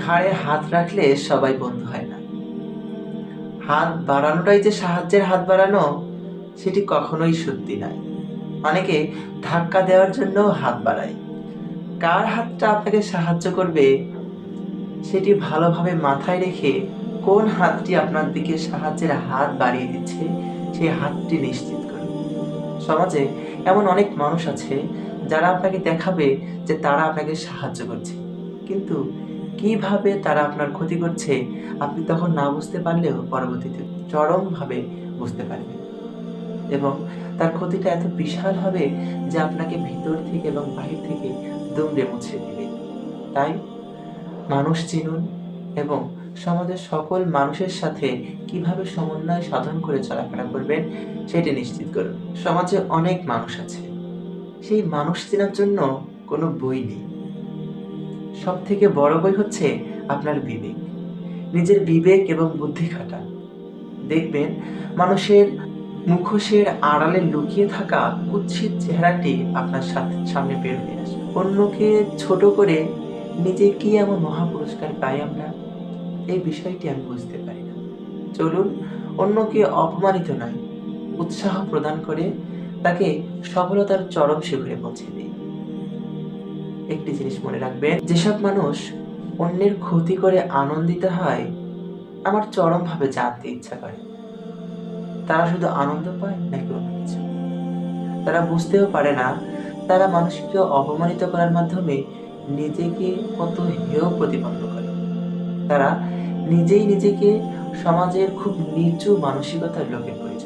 ঘাড়ে হাত রাখলে সবাই বন্ধু হয় না। হাত বাড়ানোটাই যে সাহায্যের হাত বাড়ানো, সেটি কখনোই সত্যি নয়। অনেকে ধাক্কা দেওয়ার জন্য হাত বাড়ায়। কার হাতটা আপনাকে সাহায্য করবে সেটি ভালোভাবে মাথায় রেখে কোন হাতটি আপনার দিকে সাহায্যের হাত বাড়িয়ে দিচ্ছে সেই হাতটি নিশ্চিত করুন। সমাজে এমন অনেক মানুষ আছে যারা আপনাকে দেখাবে যে তারা আপনাকে সাহায্য করছে, কিন্তু কিভাবে তারা আপনার ক্ষতি করছে আপনি তখন না বুঝতে পারলেও পরবর্তীতে চরমভাবে বুঝতে পারবেন, এবং তার ক্ষতিটা এত বিশাল হবে যে আপনাকে ভিতর থেকে এবং বাহির থেকে দুমড়ে মুচড়ে দিবে। তাই মানুষ চিনুন এবং সমাজের সকল মানুষের সাথে কিভাবে সমন্বয় সাধন করে চলাফেরা করবেন সেটি নিশ্চিত করুন। সমাজে অনেক মানুষ আছে, সেই মানুষ চেনার জন্য কোনো বই নেই। সব থেকে বড় বই হচ্ছে আপনার বিবেক। নিজের বিবেক এবং বুদ্ধি খাটান। দেখবেন মানুষের মুখোশের আড়ালে লুকিয়ে থাকা কুৎসিত চেহারাটি আপনার সামনে বের হয়ে আসে। অন্যকে ছোট করে নিজে কি এমন মহাপুরস্কার পাই আমরা, এই বিষয়টি আমি বুঝতে পারি না। চলুন অন্যকে অপমানিত নয়, উৎসাহ প্রদান করে তাকে সফলতার চরম শিখরে পৌঁছে দিই। একটি জিনিস মনে রাখবেন, যেসব মানুষ অন্যের ক্ষতি করে আনন্দিত হয়, আমার চরমভাবে জানতে ইচ্ছা করে তারা শুধু আনন্দ পায় নাকি অন্য কিছু। তারা বুঝতেও পারে না তারা মানুষকে অপমানিত করার মাধ্যমে নিজেকে কত হেয় প্রতিপন্ন করে। তারা নিজেই নিজেকে সমাজের খুব নিচু মানসিকতার লোকে পরিণত